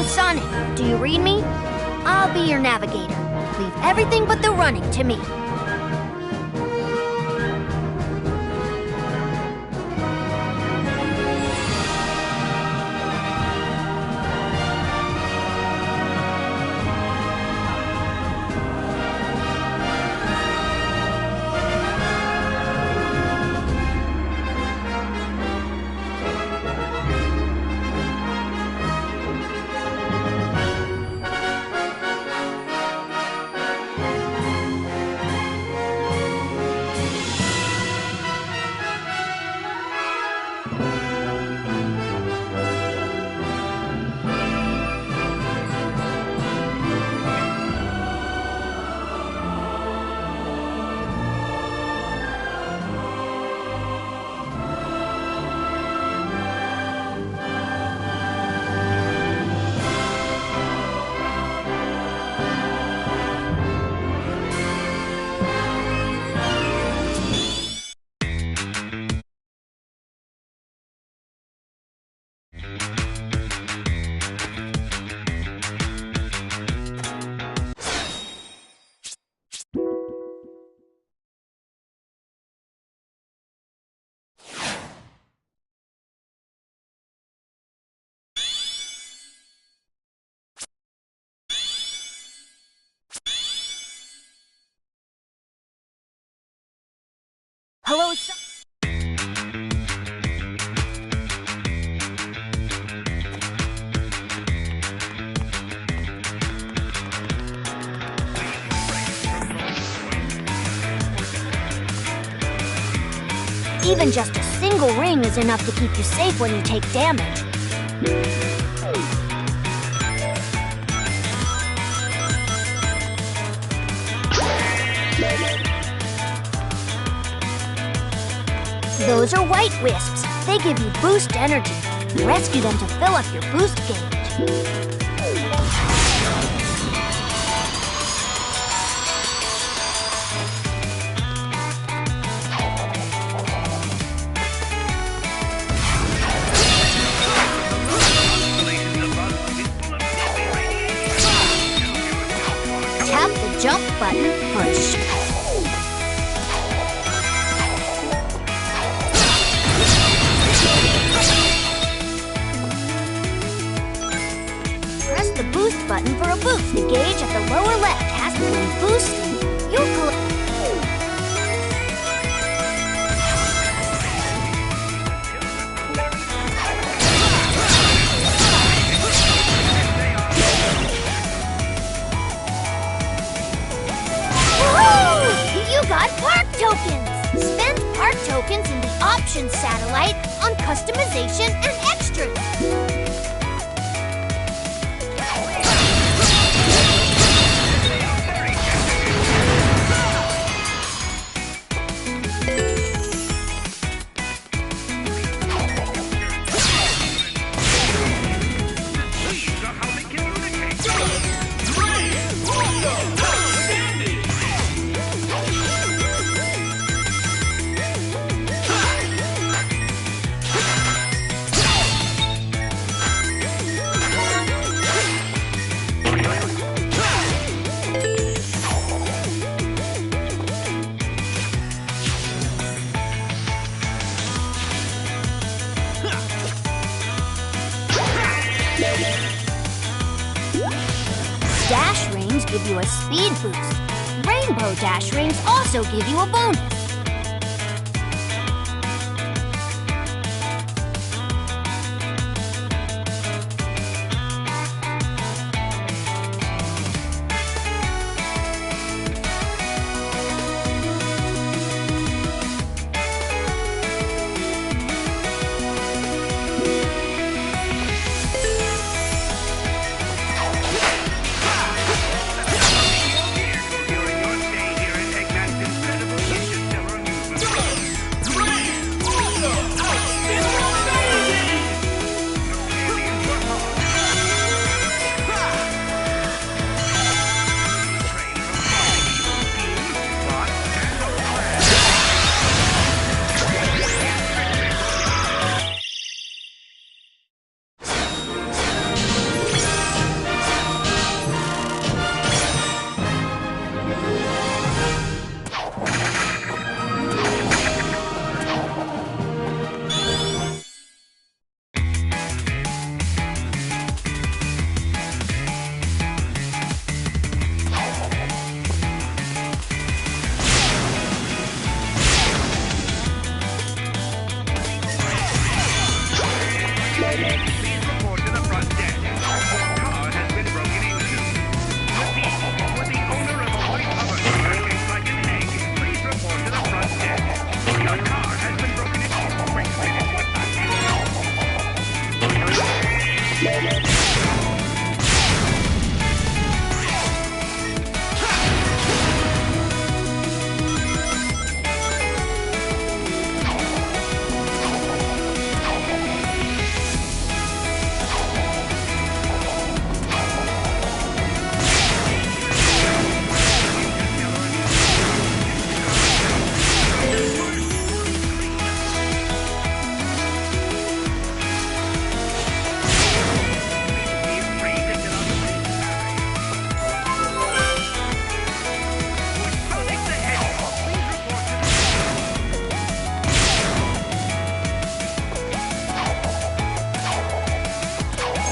Sonic, do you read me? I'll be your navigator. Leave everything but the running to me. Hello, Even just a single ring is enough to keep you safe when you take damage. Those are white wisps. They give you boost energy. Rescue them to fill up your boost gauge. Tap the jump button for a Press the boost button for a boost. The gauge at the lower left has been boosted. You'll collect. You got park tokens! Spend park tokens in the Options satellite on customization and extras. Dash rings give you a speed boost. Rainbow dash rings also give you a bonus.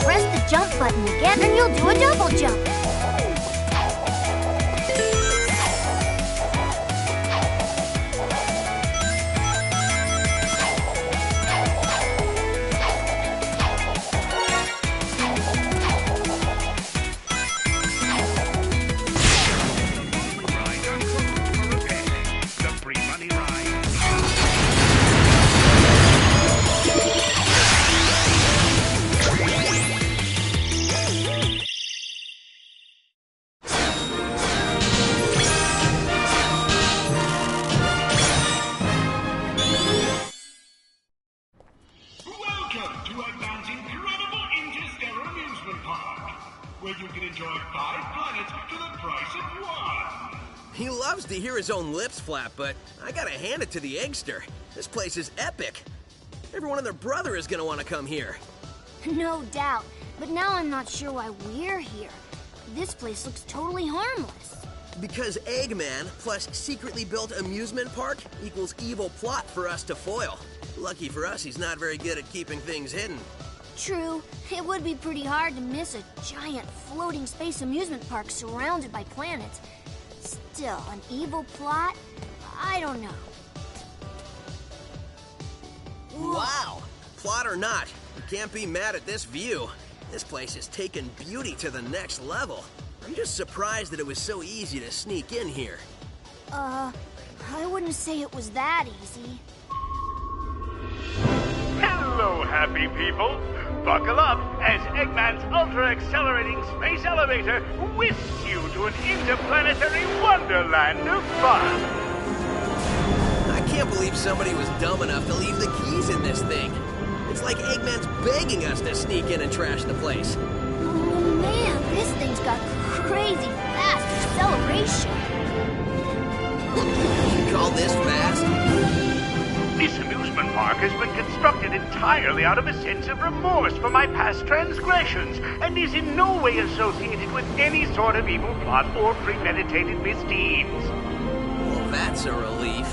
Press the jump button again and you'll do a double jump. Welcome to Eggman's incredible interstellar amusement park, where you can enjoy 5 planets for the price of 1. He loves to hear his own lips flap, but I gotta hand it to the Eggster. This place is epic. Everyone and their brother is gonna want to come here. No doubt, but now I'm not sure why we're here. This place looks totally harmless. Because Eggman plus secretly built amusement park equals evil plot for us to foil. Lucky for us, he's not very good at keeping things hidden. True, it would be pretty hard to miss a giant floating space amusement park surrounded by planets. Still, an evil plot? I don't know. Wow! Plot or not, you can't be mad at this view. This place has taken beauty to the next level. I'm just surprised that it was so easy to sneak in here. I wouldn't say it was that easy. Hello, happy people! Buckle up as Eggman's ultra-accelerating space elevator whisks you to an interplanetary wonderland of fun! I can't believe somebody was dumb enough to leave the keys in this thing. It's like Eggman's begging us to sneak in and trash the place. Oh man, this thing's got crazy fast acceleration. You call this fast? This amusement park has been constructed entirely out of a sense of remorse for my past transgressions and is in no way associated with any sort of evil plot or premeditated misdeeds. Well, that's a relief.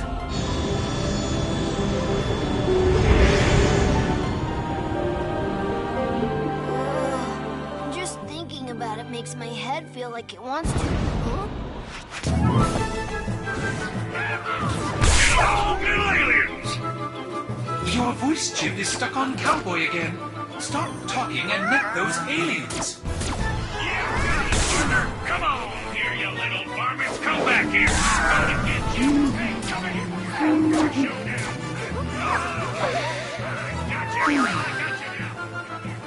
Just thinking about it makes my head feel like it wants to. Huh? Your voice chip is stuck on Cowboy again. Stop talking and net those aliens. Yeah, partner, come on here, you little varmints. Come back here. I'm gonna get you. Hey, come here.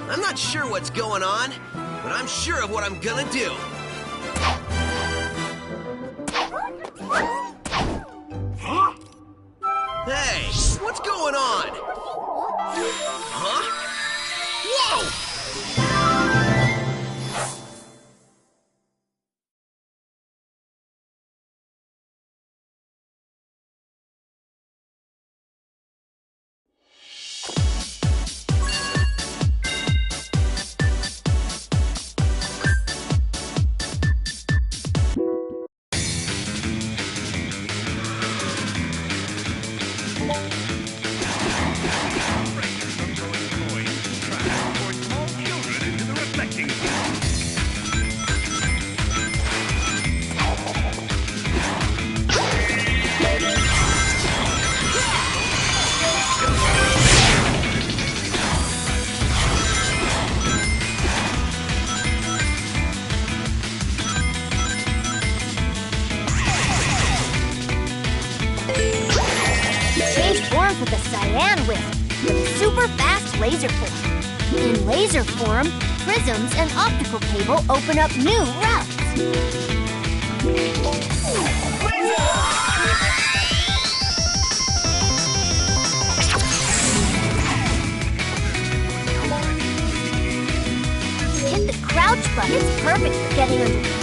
I'm not sure what's going on, but I'm sure of what I'm gonna do. Huh? Hey, what's going on? Huh? Whoa! Change forms with the Cyan Wisp, with a super fast laser form. In laser form, prisms and optical cable open up new routes. Hit the crouch button. It's perfect for getting under.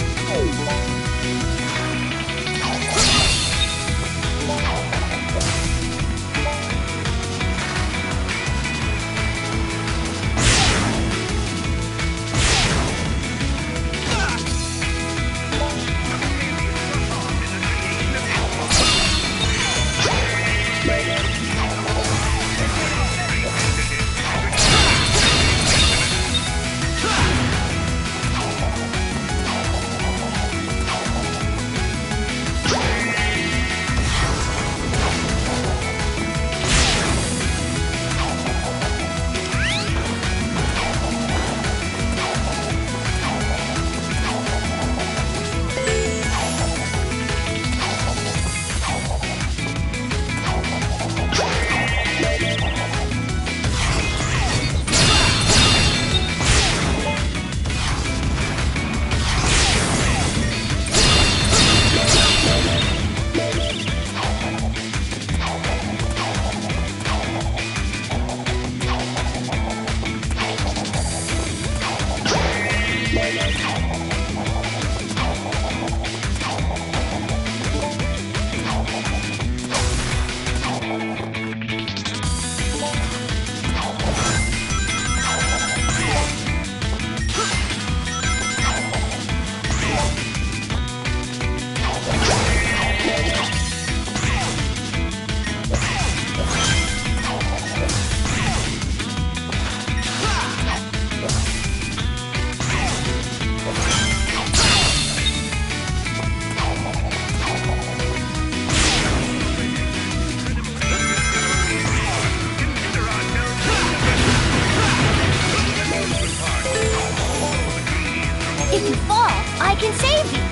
If you fall, I can save you.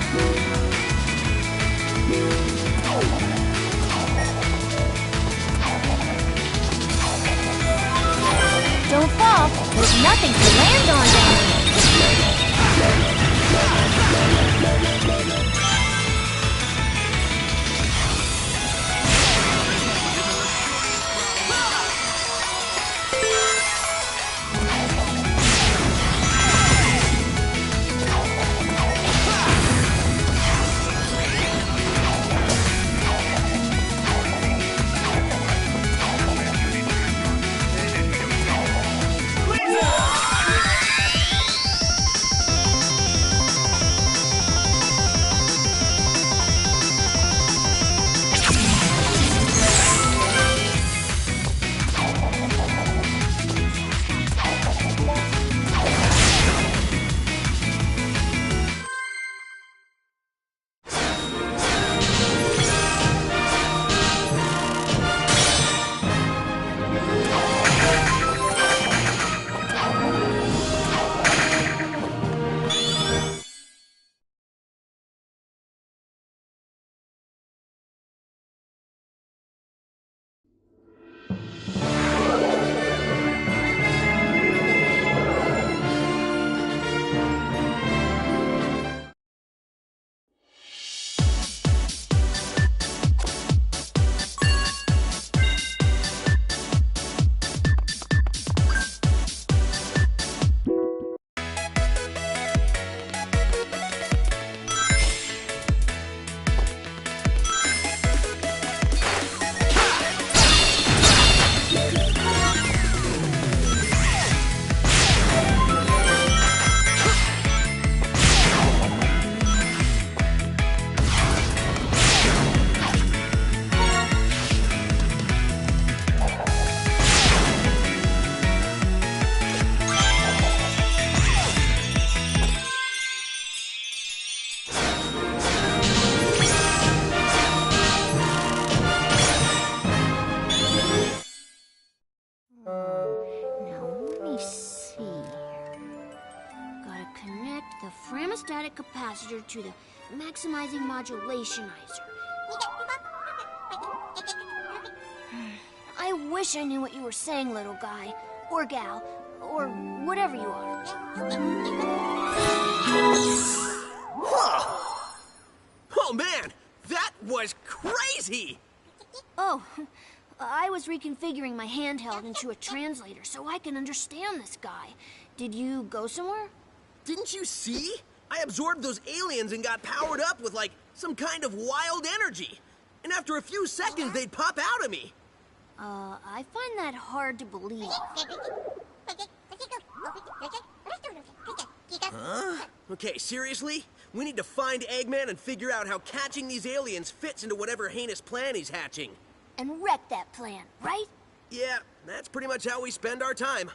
Don't fall. There's nothing to land on down here. The Framastatic capacitor to the maximizing modulationizer. I wish I knew what you were saying, little guy. Or gal. or whatever you are. Whoa! Oh man, that was crazy! Oh, I was reconfiguring my handheld into a translator so I can understand this guy. Did you go somewhere? Didn't you see? I absorbed those aliens and got powered up with, like, some kind of wild energy. And after a few seconds, they'd pop out of me. I find that hard to believe. Huh? Okay, seriously? We need to find Eggman and figure out how catching these aliens fits into whatever heinous plan he's hatching. And wreck that plan, right? Yeah, that's pretty much how we spend our time.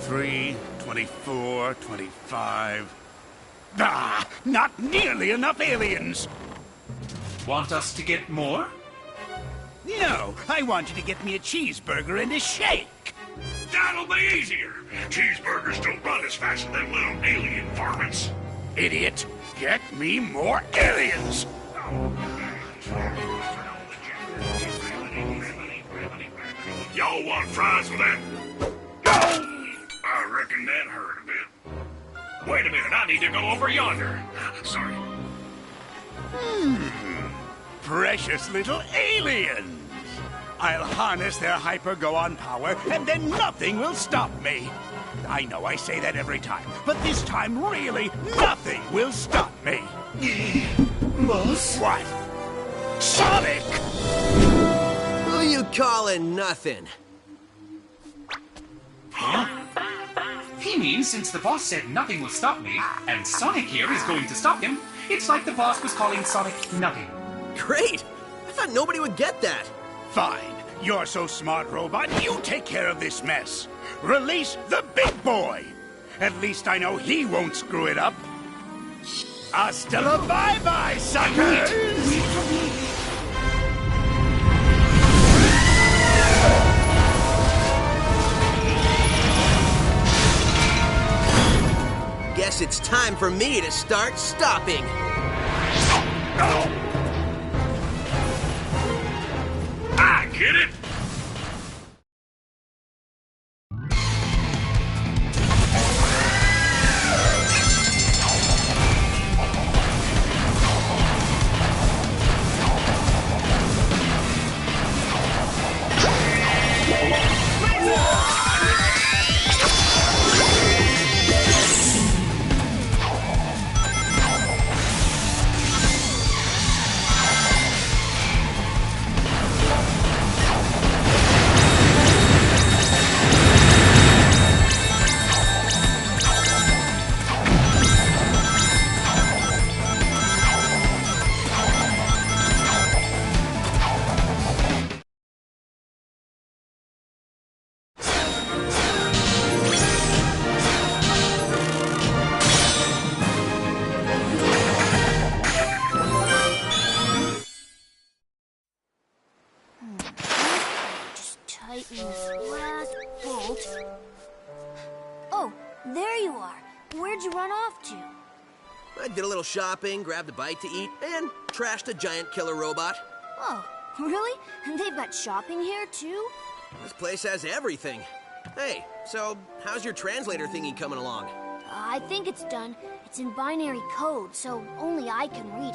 23, 24, 25... Ah! Not nearly enough aliens! Want us to get more? No, I want you to get me a cheeseburger and a shake. That'll be easier. Cheeseburgers don't run as fast as them little alien varmints. Idiot, get me more aliens! Y'all want fries with that? I reckon that hurt a bit. Wait a minute, I need to go over yonder. Sorry. Precious little aliens! I'll harness their hyper-go-on power, and then nothing will stop me. I know I say that every time, but this time, really, nothing will stop me. Boss? What? Sonic! Who you calling nothing? He means since the boss said nothing will stop me, and Sonic here is going to stop him, it's like the boss was calling Sonic nothing. Great! I thought nobody would get that. Fine. You're so smart, robot. You take care of this mess. Release the big boy. At least I know he won't screw it up. Hasta la bye-bye, suckers! Wait for me. Guess it's time for me to start stopping. I get it. Tighten this last bolt. Oh, there you are. Where'd you run off to? I did a little shopping, grabbed a bite to eat, and trashed a giant killer robot. Oh, really? And they've got shopping here, too? This place has everything. Hey, so how's your translator thingy coming along? I think it's done. It's in binary code, so only I can read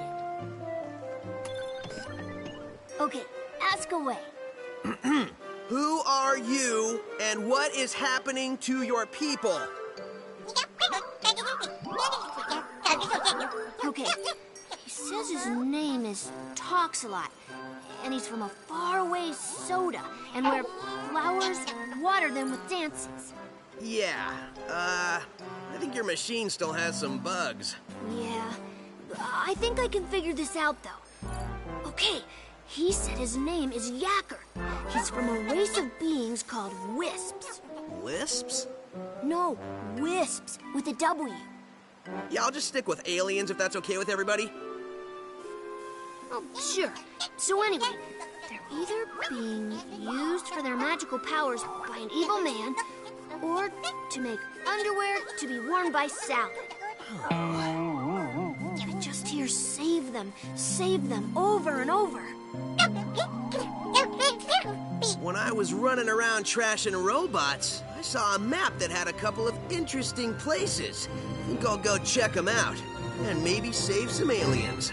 it. Okay, ask away. Who are you, and what is happening to your people? Okay, he says his name is Toxalot, and he's from a faraway soda, and where flowers water them with dances. Yeah, I think your machine still has some bugs. Yeah, I think I can figure this out, though. Okay, he said his name is Yacker. He's from a race of beings called Wisps. Lisps? No, Wisps, with a W. Yeah, I'll just stick with aliens if that's okay with everybody. Oh, sure. So anyway, they're either being used for their magical powers by an evil man, or to make underwear to be worn by Sally. I just hear save them over and over. When I was running around trashing robots, I saw a map that had a couple of interesting places. I think I'll go check them out, and maybe save some aliens.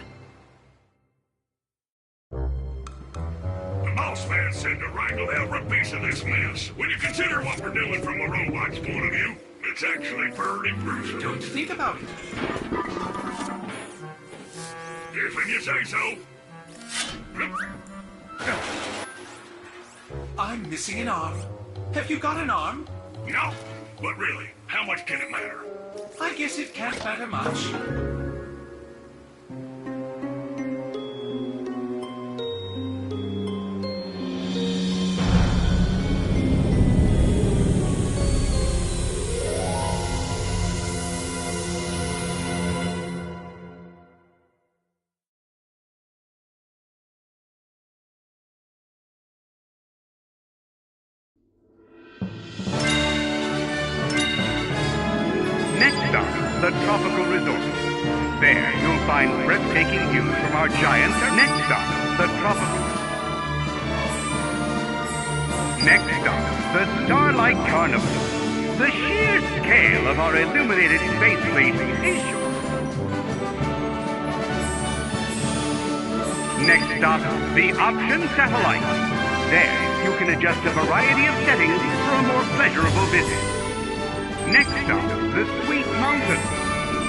The boss man said to wrangle every piece of this mess. When you consider what we're doing from a robot's point of view, it's actually pretty gruesome. Don't think about it. If you say so. I'm missing an arm. Have you got an arm? No, but really, how much can it matter? I guess it can't matter much. There, you'll find breathtaking views from our giant next stop, the Tropicals. Next stop, the Starlight Carnival. The sheer scale of our illuminated space fleet is sure. Next stop, the Option Satellite. There, you can adjust a variety of settings for a more pleasurable visit. Next stop, the Sweet Mountain.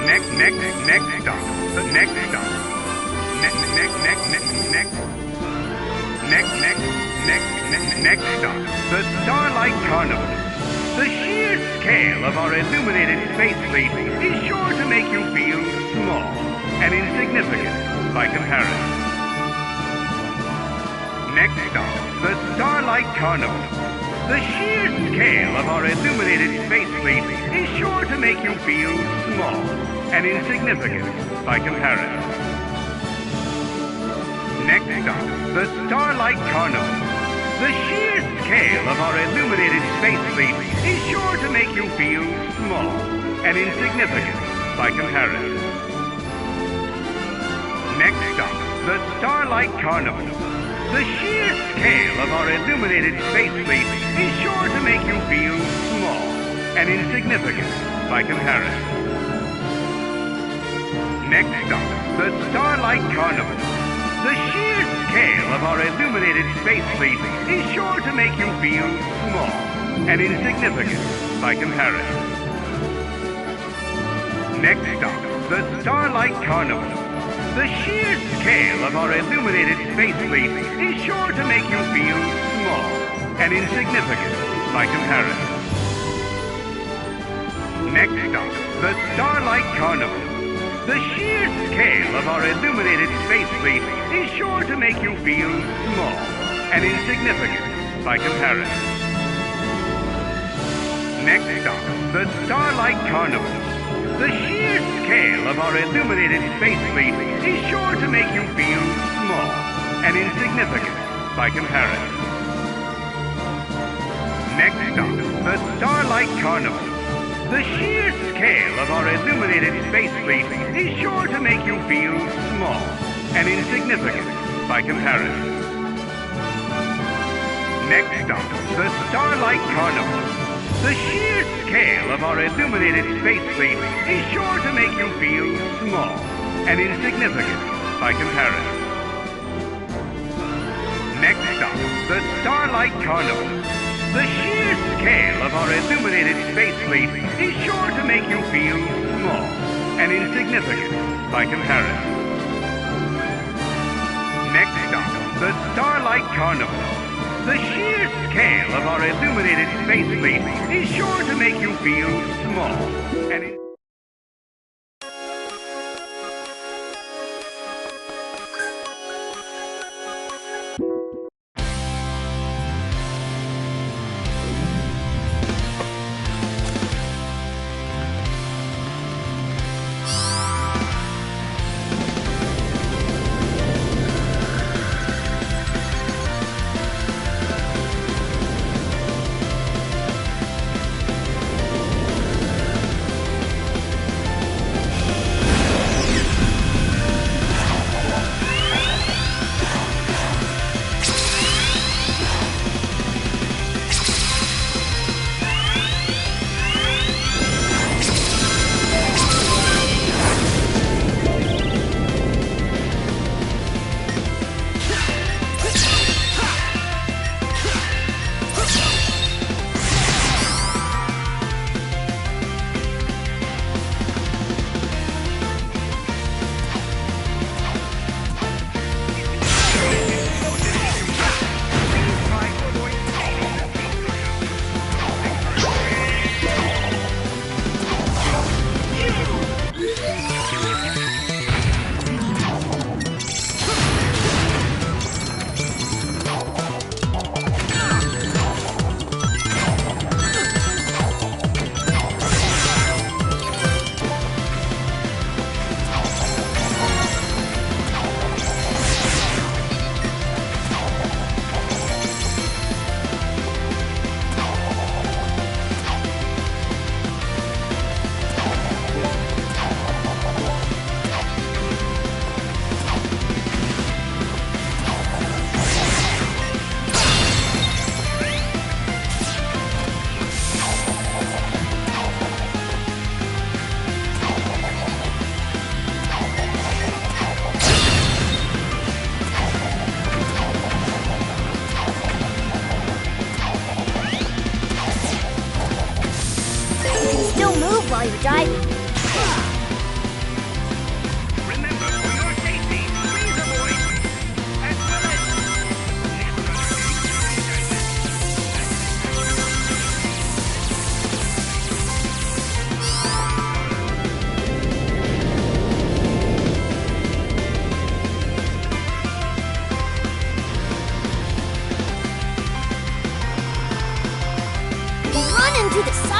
Next stop, the next stop. Next stop, the Starlight Carnival. The sheer scale of our illuminated space fleet is sure to make you feel small and insignificant by comparison. Next stop, the Starlight Carnival. The sheer scale of our illuminated space fleet is sure to make you feel small and insignificant by comparison. Next stop, the Starlight Carnival. The sheer scale of our illuminated space fleet is sure to make you feel small and insignificant by comparison. Next stop, the Starlight Carnival. The sheer scale of our illuminated space fleet is sure to make you feel small and insignificant by comparison. Next stop, the Starlight Carnival. The sheer scale of our illuminated space fleet is sure to make you feel small and insignificant by comparison. Next stop, the Starlight Carnival. The sheer scale of our illuminated space fleet is sure to make you feel small and insignificant by comparison. Next stop, the Starlight Carnival. The sheer scale of our illuminated space fleet is sure to make you feel small and insignificant by comparison. Next stop, the Starlight Carnival. The sheer scale of our illuminated space fleet is sure to make you feel small and insignificant by comparison. Next stop, the Starlight Carnival. The sheer scale of our illuminated space fleet is sure to make you feel small and insignificant by comparison. Next stop, the Starlight Carnival. The sheer scale of our illuminated space fleet is sure to make you feel small and insignificant by comparison. Next stop, the Starlight Carnival. The sheer scale of our illuminated space fleet is sure to make you feel small and insignificant by comparison. Next stop, the Starlight Carnival. The sheer scale of our illuminated space fleet is sure to make you feel small and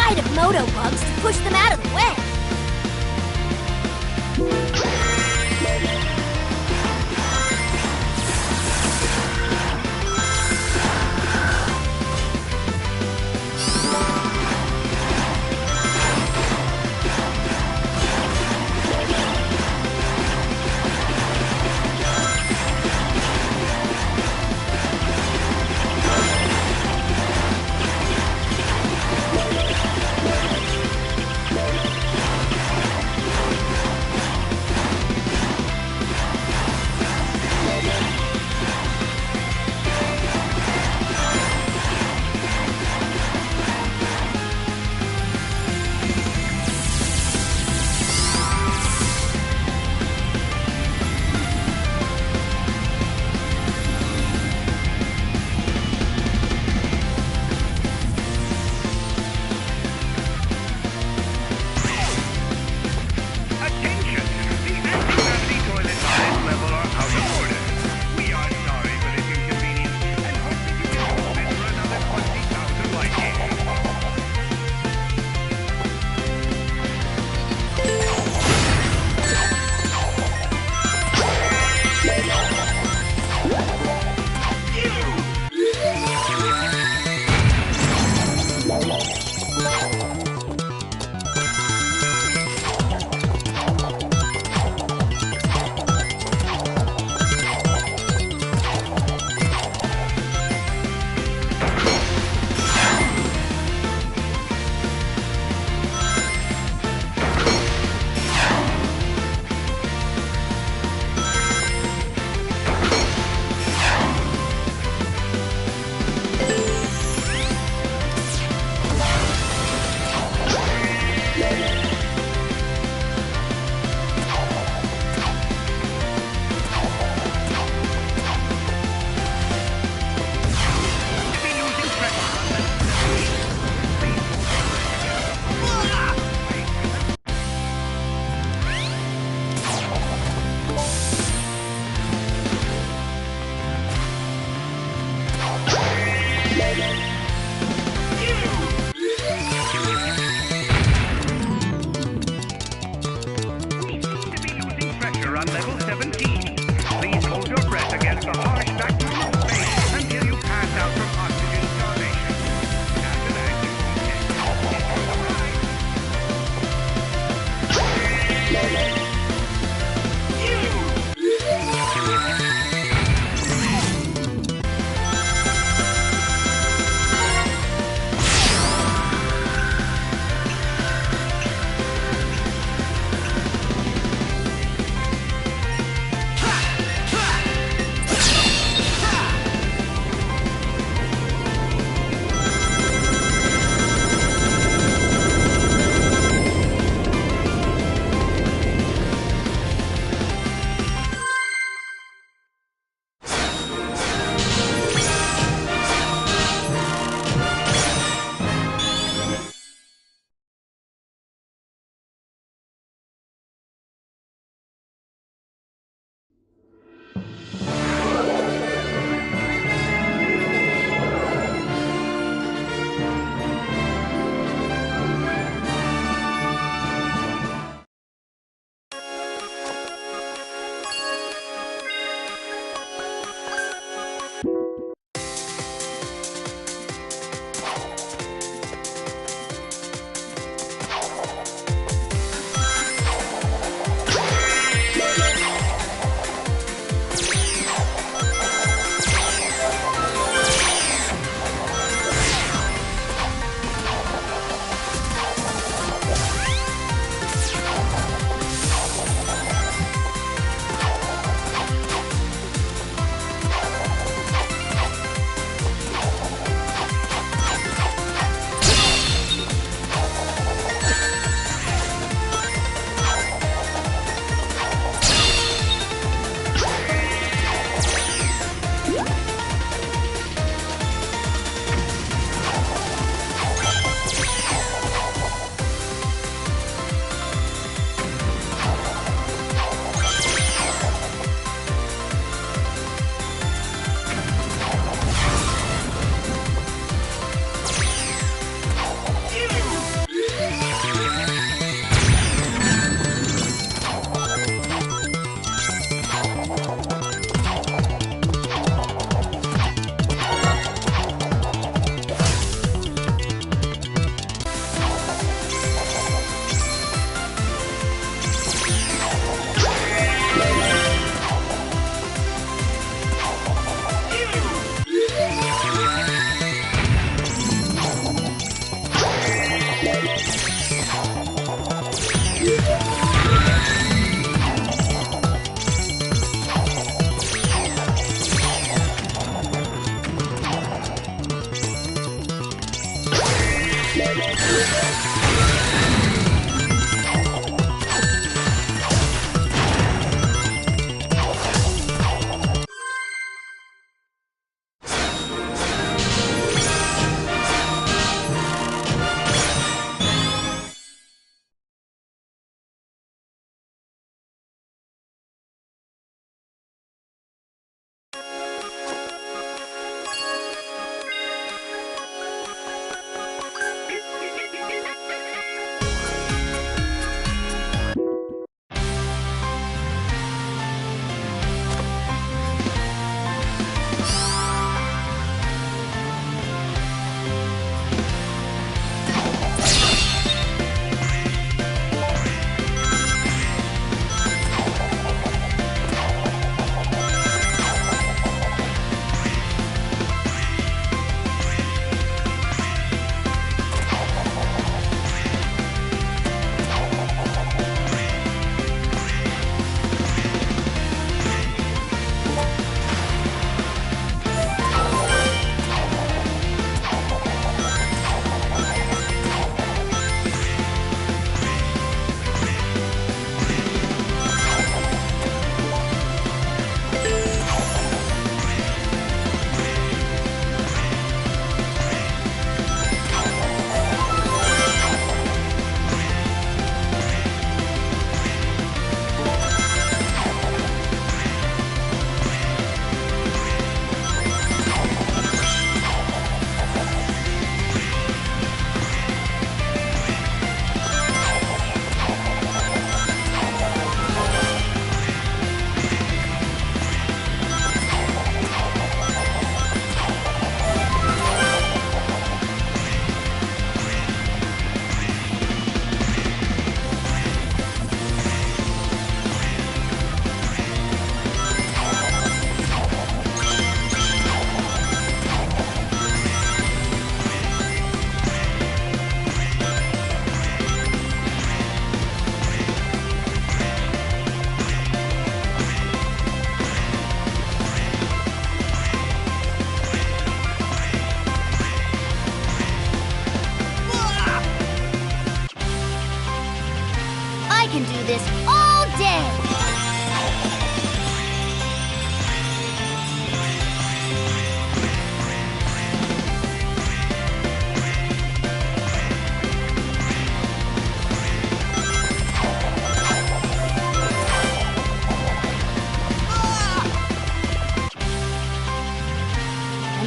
tide of Motobugs to push them out of the way.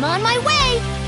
I'm on my way!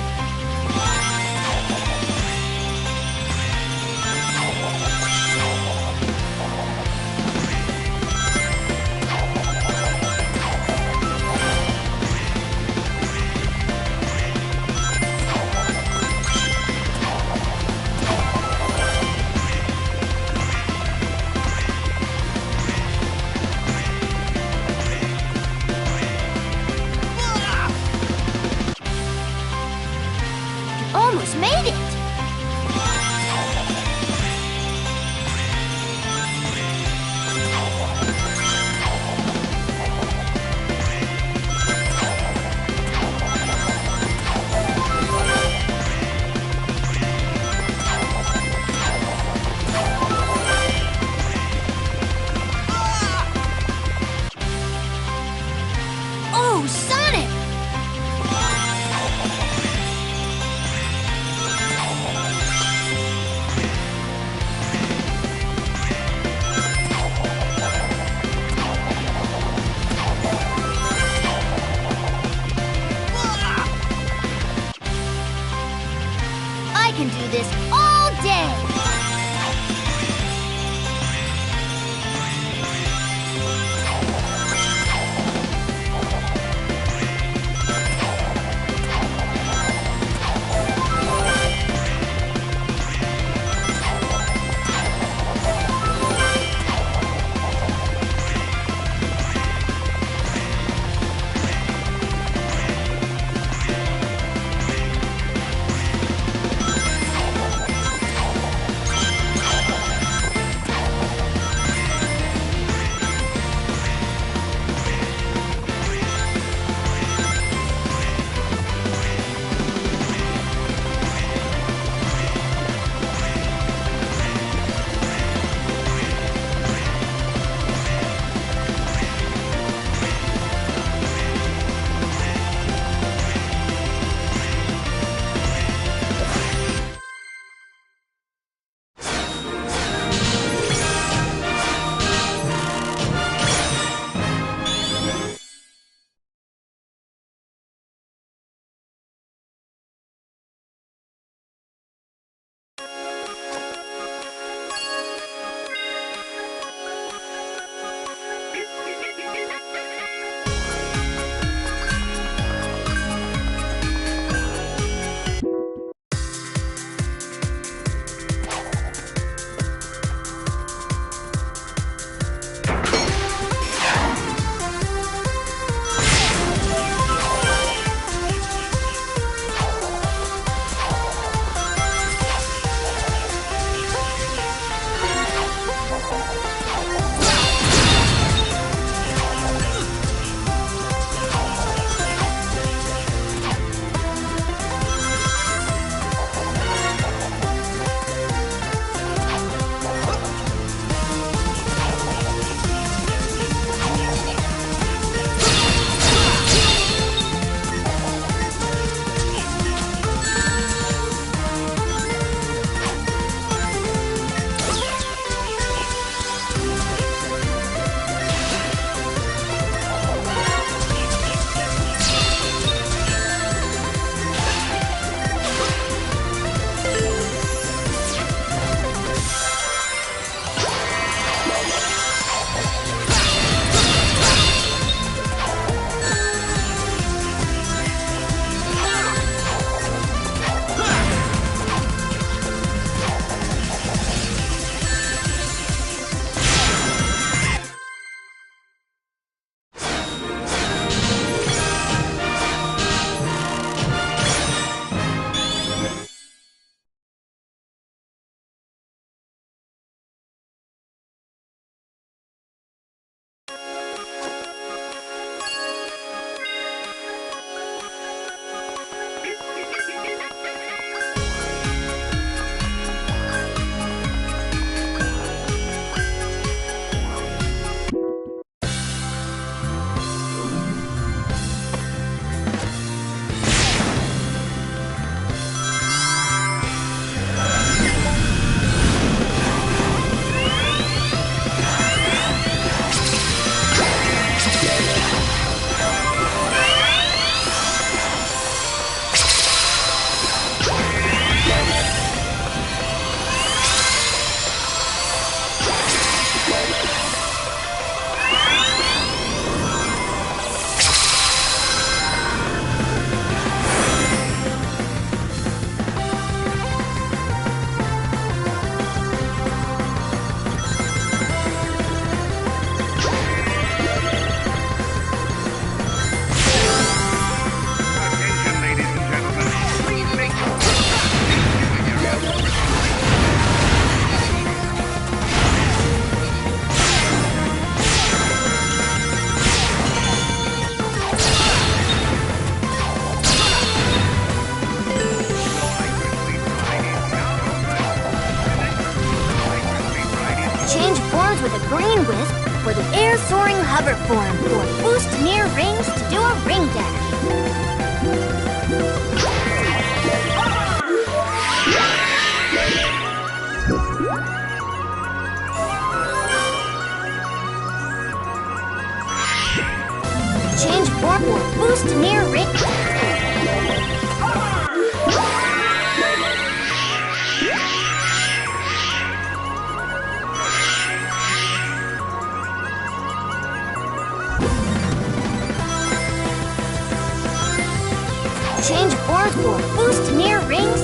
Green Wisp for the air soaring hover form, or boost near rings to do a ring dash. Change form or boost near ring. Change forms for boost near rings.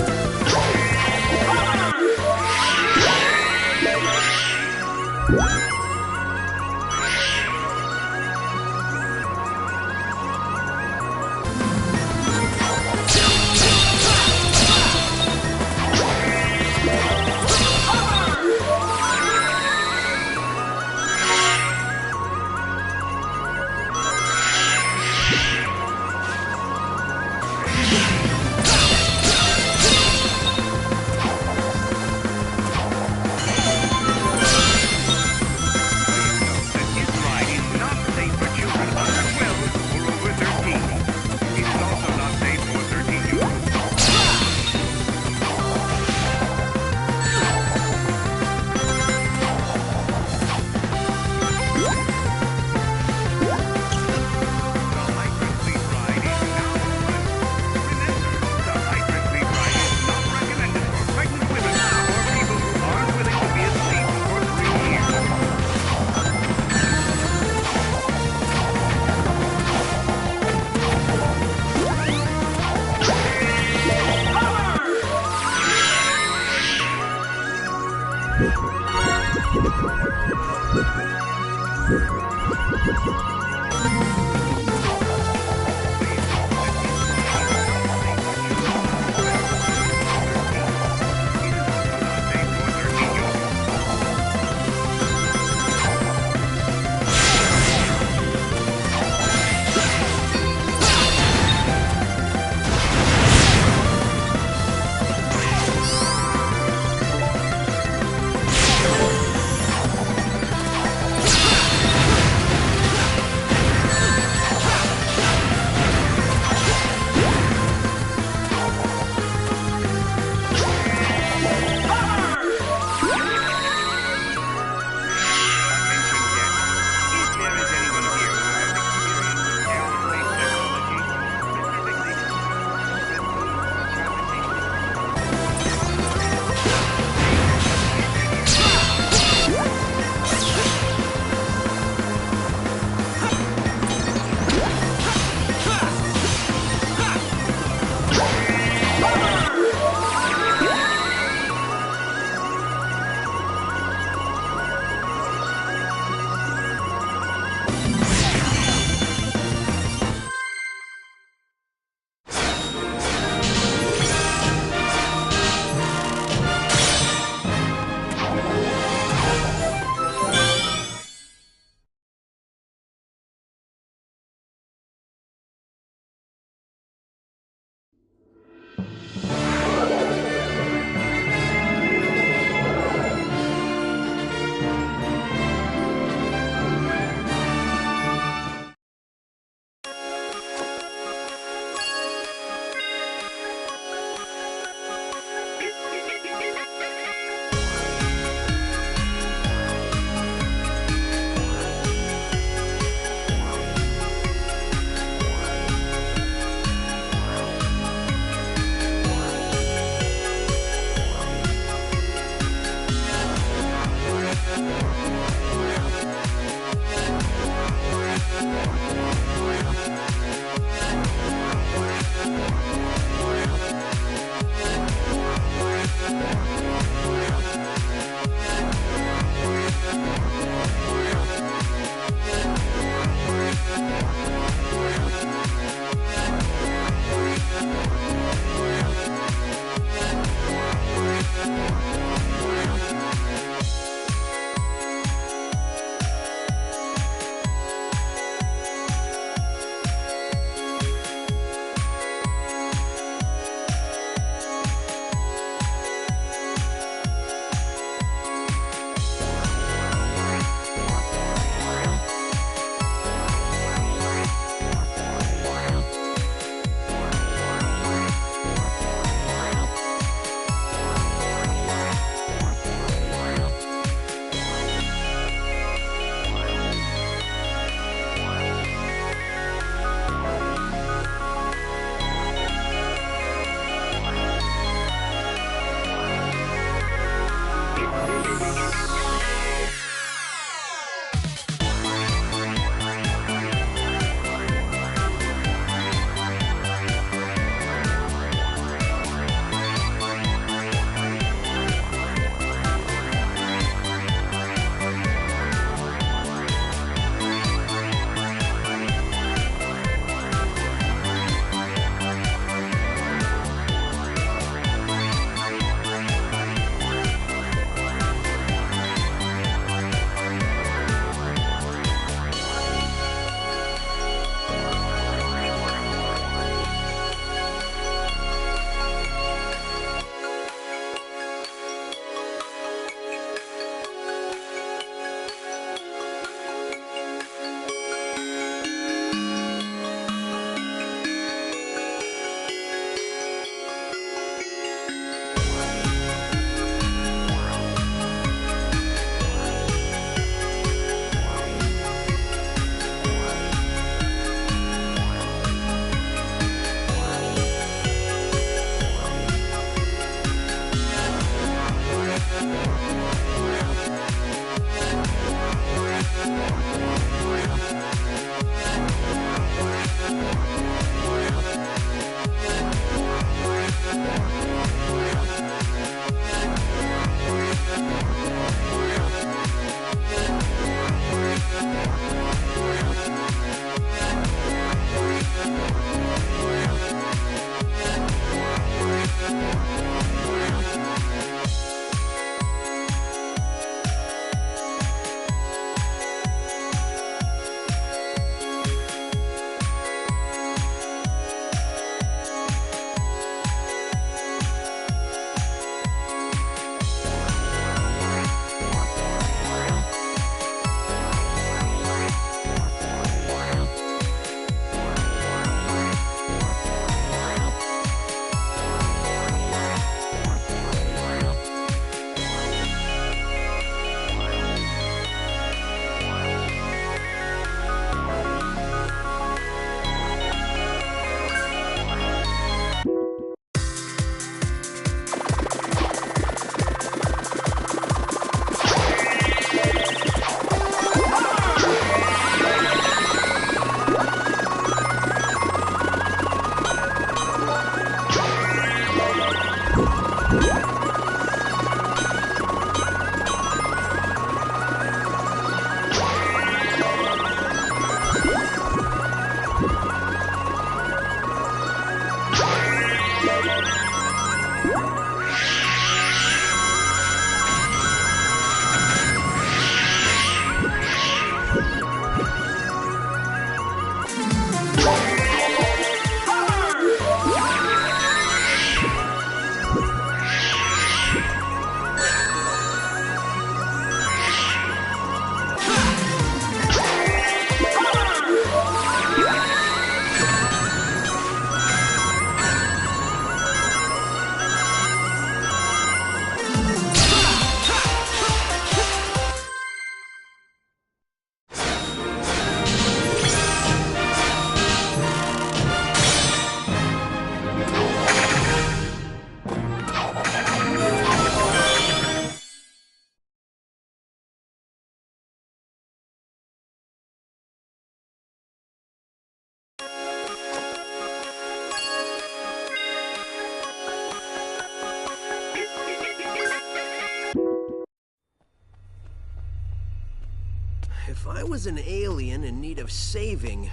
I was an alien in need of saving,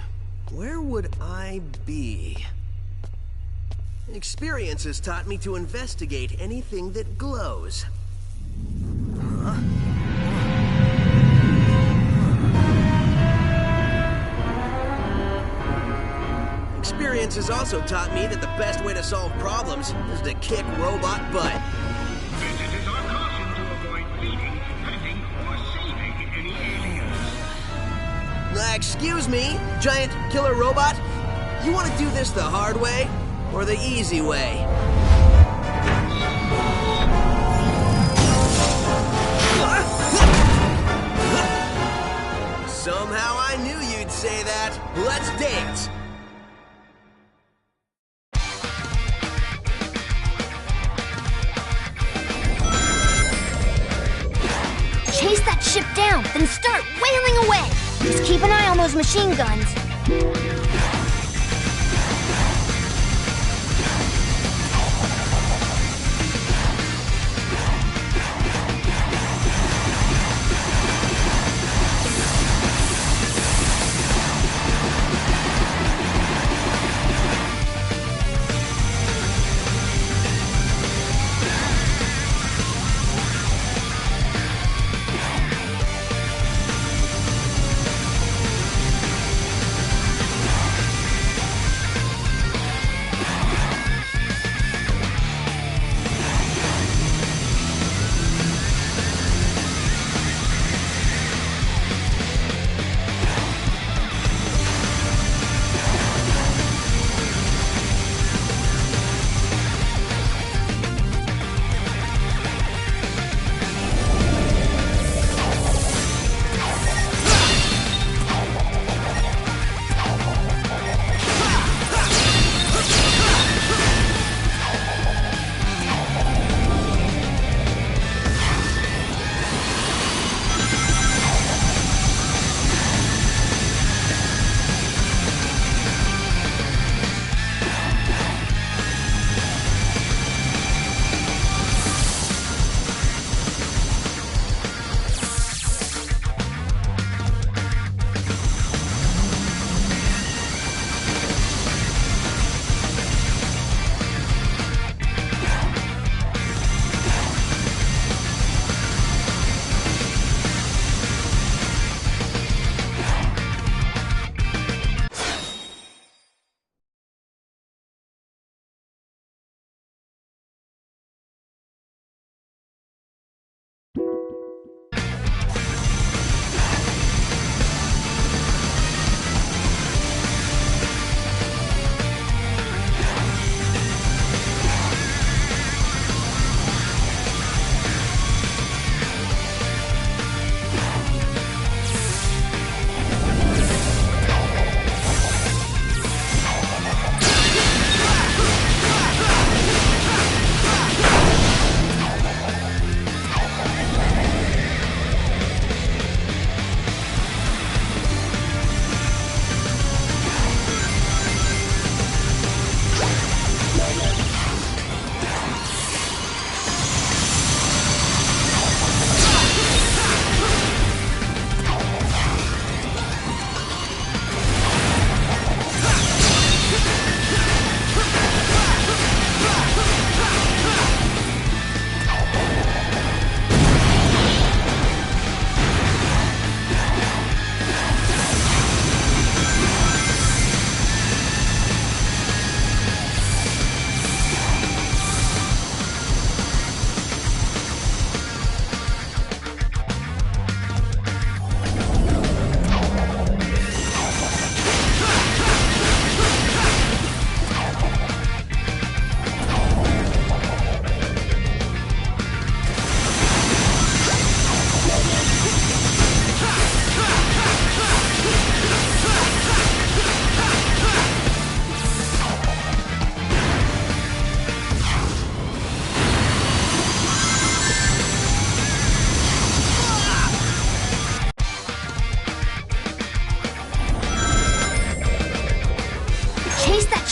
where would I be? Experience has taught me to investigate anything that glows. Huh? Experience has also taught me that the best way to solve problems is to kick robot butt. Visitors are cautioned to avoid feeding, petting, or saving any aliens. Excuse me, giant killer robot? You want to do this the hard way or the easy way? Somehow I knew you'd say that. Let's dance. Chase that ship down, then start wailing away. Just keep an eye on those machine guns.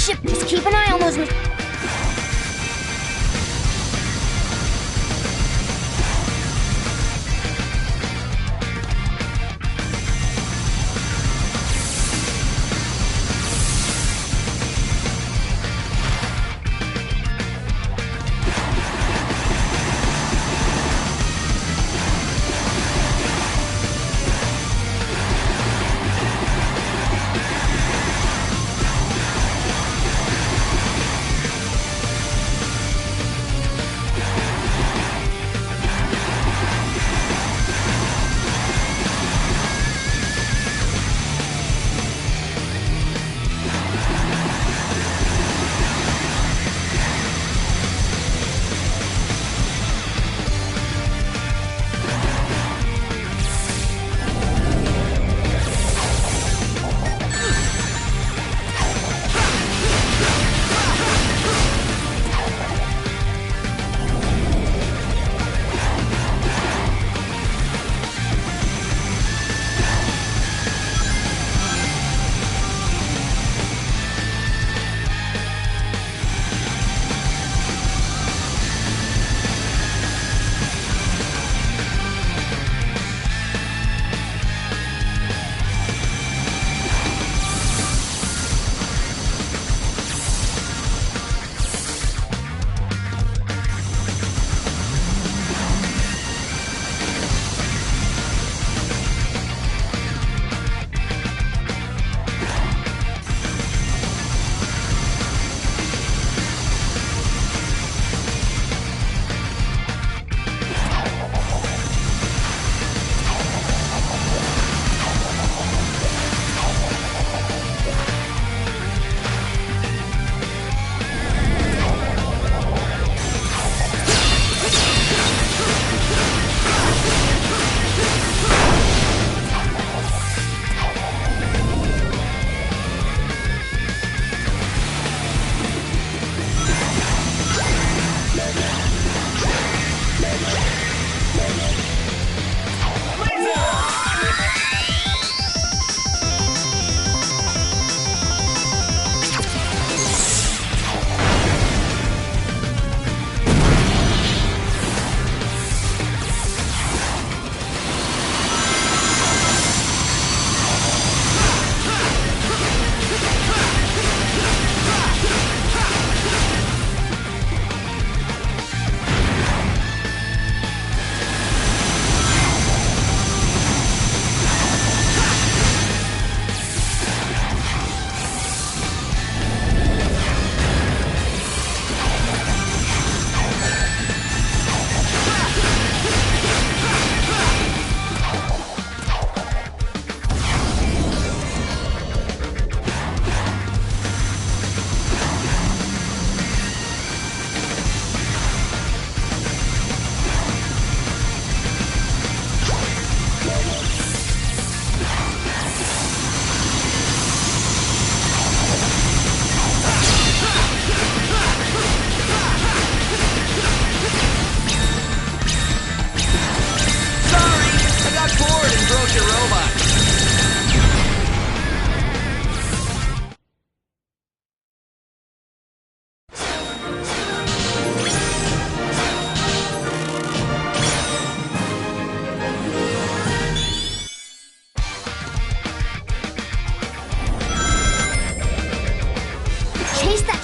ship. Just keep an eye on those.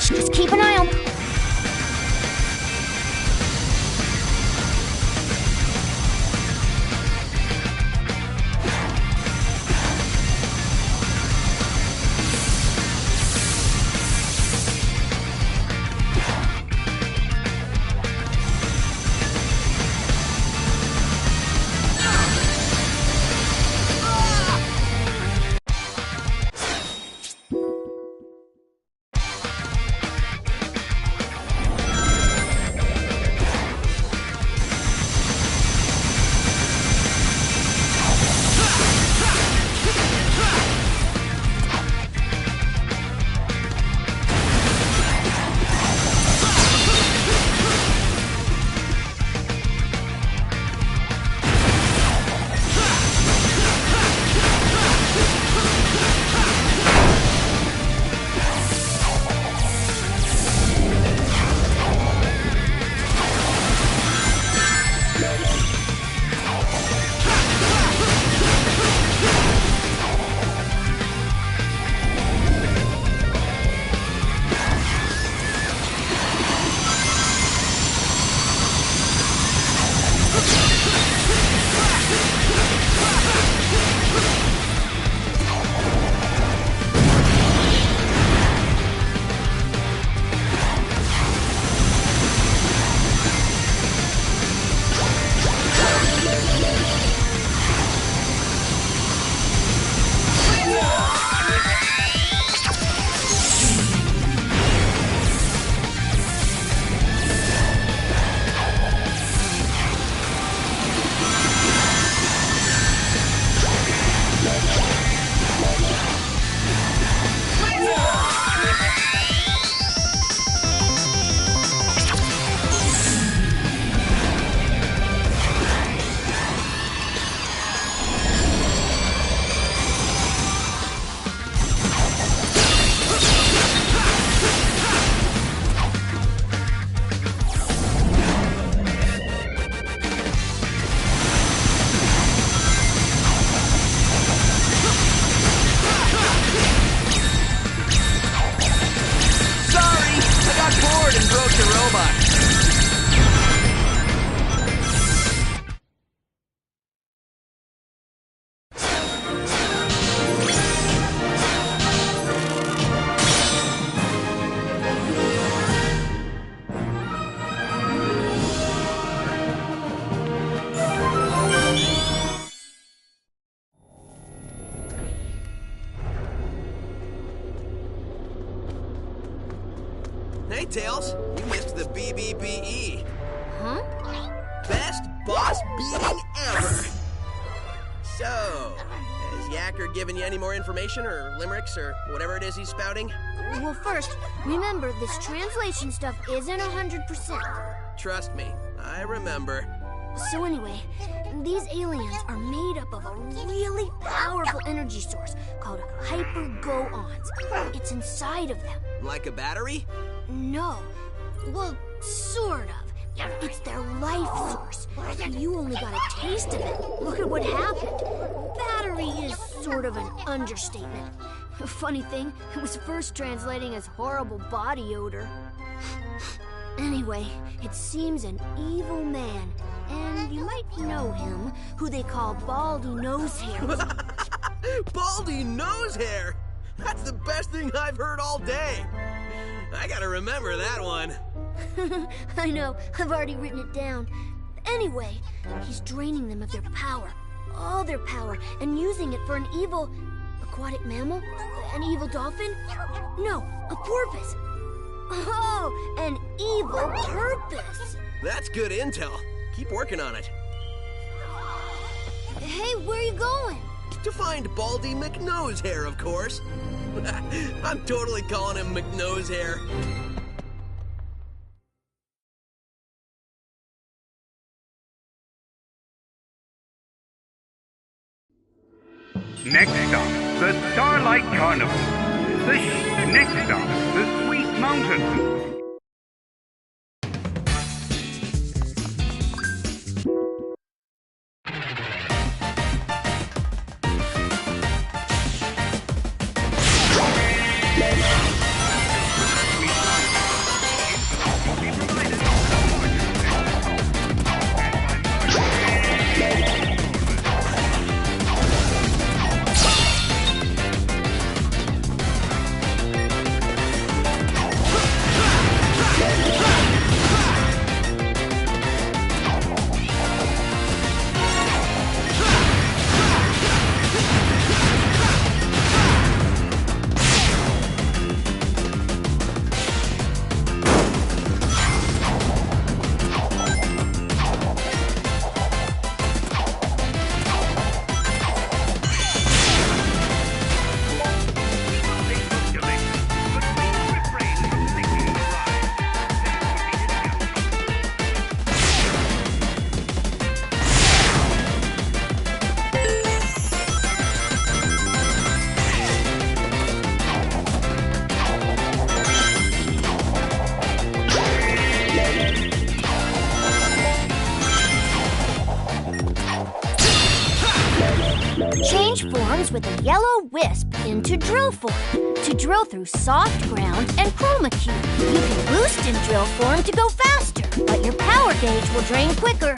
Just keep an eye on them. Hey, Tails, you missed the BBBE. Huh? Best boss beating ever. So, has Yacker given you any more information or limericks or whatever it is he's spouting? Well, first, remember, this translation stuff isn't 100%. Trust me, I remember. So anyway, these aliens are made up of a really powerful energy source called hyper-go-ons. It's inside of them. Like a battery? No. Well, sort of. It's their life source. And you only got a taste of it. Look at what happened. Battery is sort of an understatement. Funny thing, it was first translating as horrible body odor. Anyway, it seems an evil man, and you might know him, who they call Baldy Nosehair. Baldy Nosehair? That's the best thing I've heard all day. I gotta remember that one. I know, I've already written it down. Anyway, he's draining them of their power, all their power, and using it for an evil aquatic mammal? An evil dolphin? No, a porpoise. Oh, an evil purpose. That's good intel. Keep working on it. Hey, where are you going? To find Baldy McNosehair, of course. I'm totally calling him McNosehair. Next stop, the Starlight Carnival. Next stop, the Sweet Mountain. yellow wisp into drill form to drill through soft ground and chroma key. You can boost in drill form to go faster, but your power gauge will drain quicker.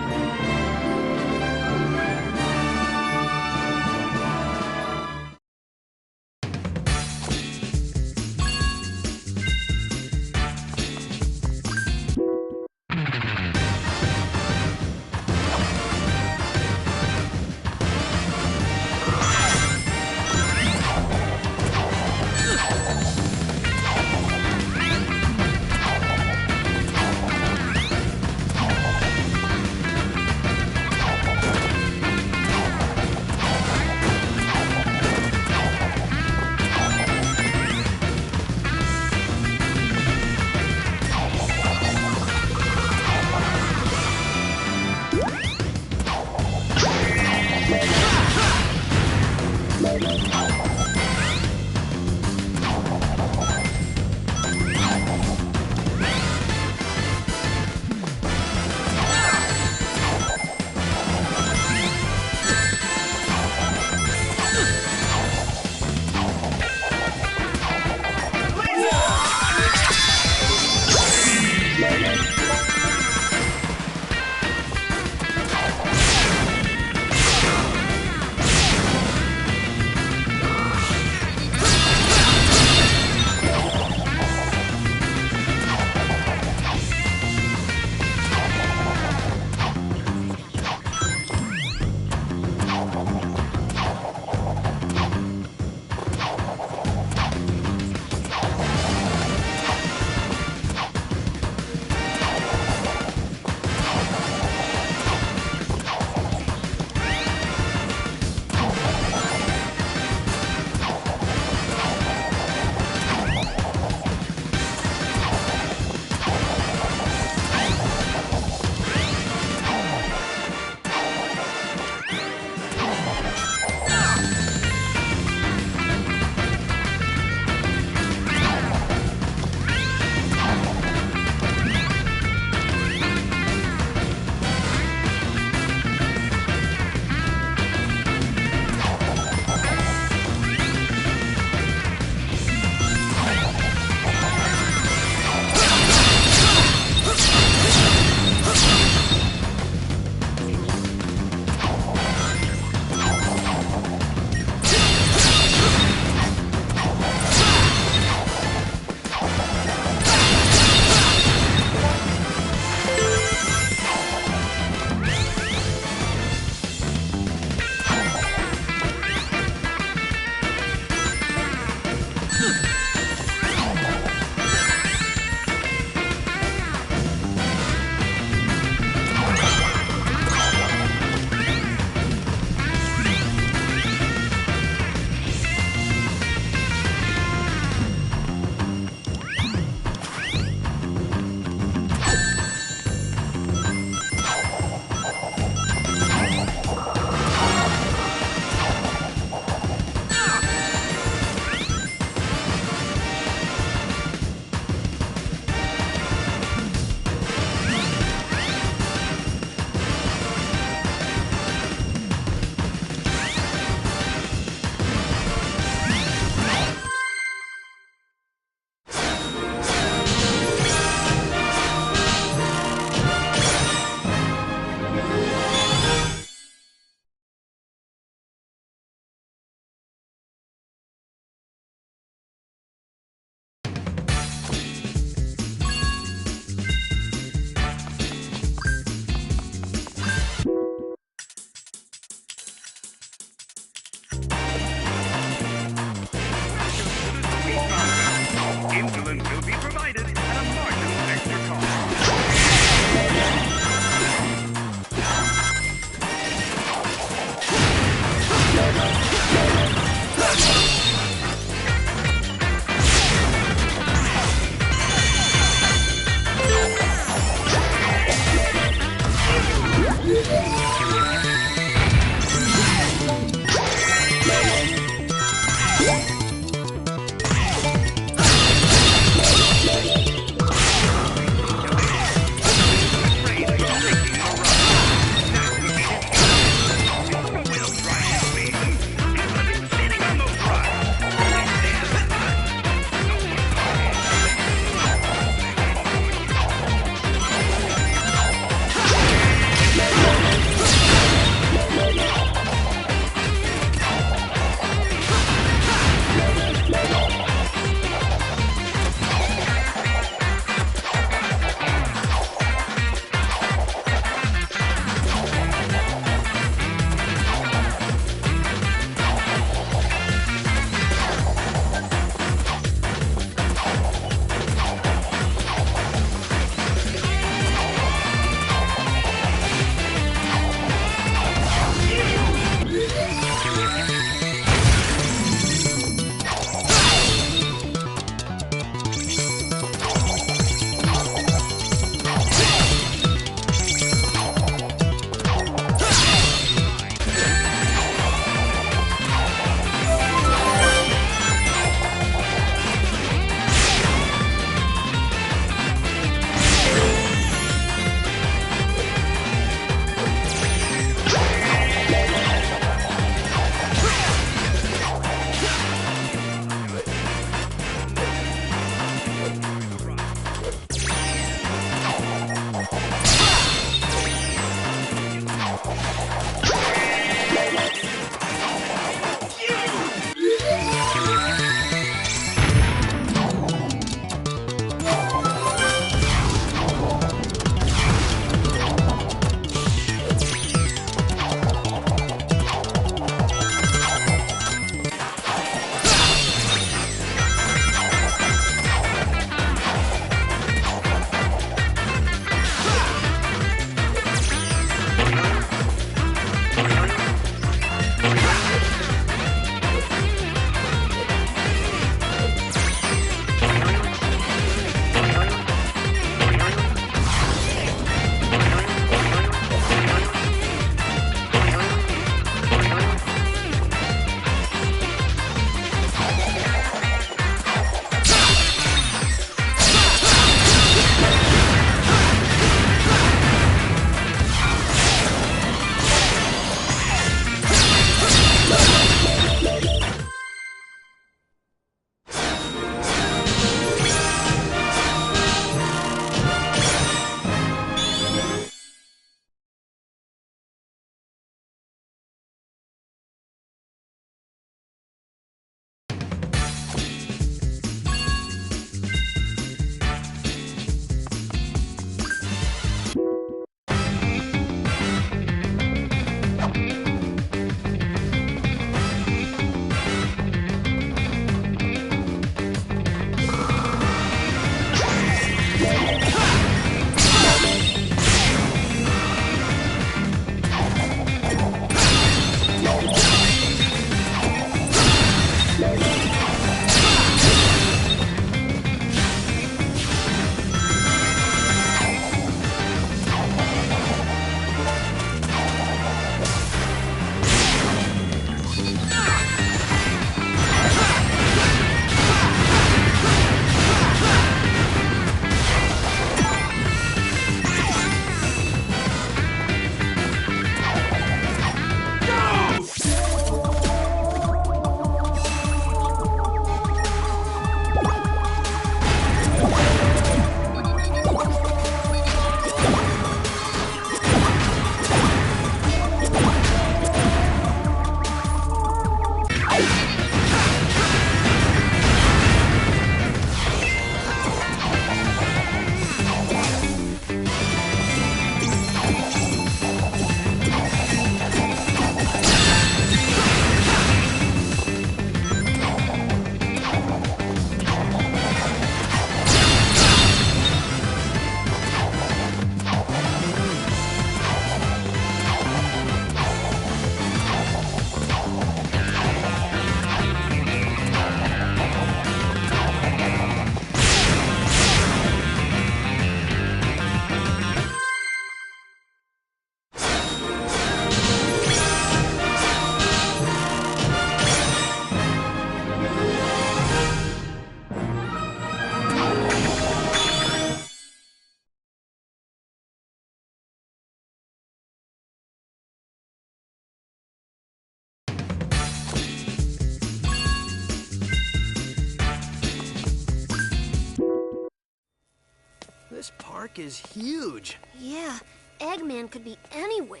This park is huge. Yeah, Eggman could be anywhere.